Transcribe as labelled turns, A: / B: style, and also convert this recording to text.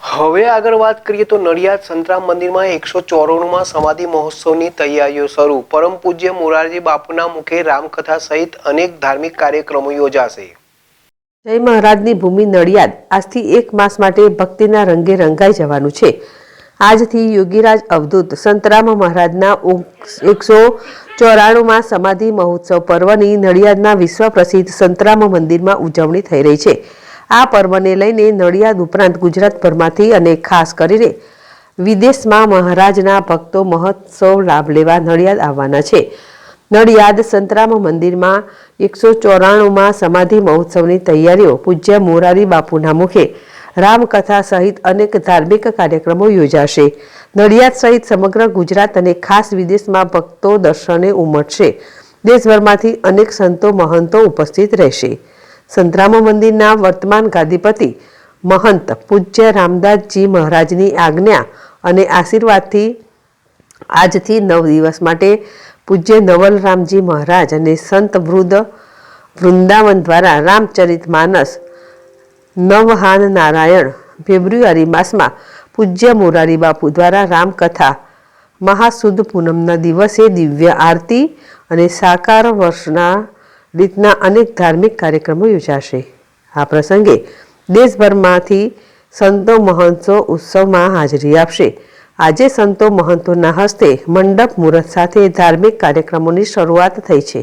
A: હવે આગળ વાત કરીએ તો નડિયાદ સંતરામ મંદિરમાં 194માં સમાધિ મહોત્સવની તૈયારીઓ શરૂ। પરમ પૂજ્ય મોરારજી બાપુના મુખે રામકથા સહિત અનેક ધાર્મિક કાર્યક્રમો યોજાશે।
B: જય મહારાજની ભૂમિ નડિયાદ આજથી 1 માસ માટે ભક્તિના રંગે રંગાઈ જવાનું છે। આજથી યોગીરાજ અવધૂત સંતરામ મહારાજના 194માં સમાધિ મહોત્સવ પર્વની નડિયાદના વિશ્વ પ્રસિદ્ધ સંતરામ મંદિરમાં ઉજવણી થઈ રહી છે। આ પર્વને લઈને નડિયાદ ઉપરાંત ગુજરાતભરમાંથી અને ખાસ કરીને વિદેશમાં મહારાજના ભક્તો મહોત્સવ લાભ લેવા નડિયાદ આવવાના છે। નડિયાદ સંતરામ મંદિરમાં 194માં સમાધિ મહોત્સવની તૈયારીઓ પૂજ્ય મોરારી બાપુના મુખે રામકથા સહિત અનેક ધાર્મિક કાર્યક્રમો યોજાશે। નડિયાદ સહિત સમગ્ર ગુજરાત અને ખાસ વિદેશમાં ભક્તો દર્શને ઉમટશે। દેશભરમાંથી અનેક સંતો મહંતો ઉપસ્થિત રહેશે। સંતરામ મંદિરના વર્તમાન ગાદીપતિ મહંત પૂજ્ય રામદાસજી મહારાજની આજ્ઞા અને આશીર્વાદથી આજથી 9 દિવસ માટે પૂજ્ય નવલરામજી મહારાજ અને સંત વૃંદાવન દ્વારા રામચરિત માનસ નવહાન નારાયણ ફેબ્રુઆરી માસમાં પૂજ્ય મોરારી બાપુ દ્વારા રામકથા મહાસુદ પૂનમના દિવસે દિવ્ય આરતી અને સાકાર વર્ષના રીતના અનેક ધાર્મિક કાર્યક્રમો યોજાશે। આ પ્રસંગે દેશભરમાંથી સંતો મહંતો ઉત્સવમાં હાજરી આપશે। આજે સંતો મહંતોના હસ્તે મંડપ મુહૂર્ત સાથે ધાર્મિક કાર્યક્રમોની શરૂઆત થઈ છે।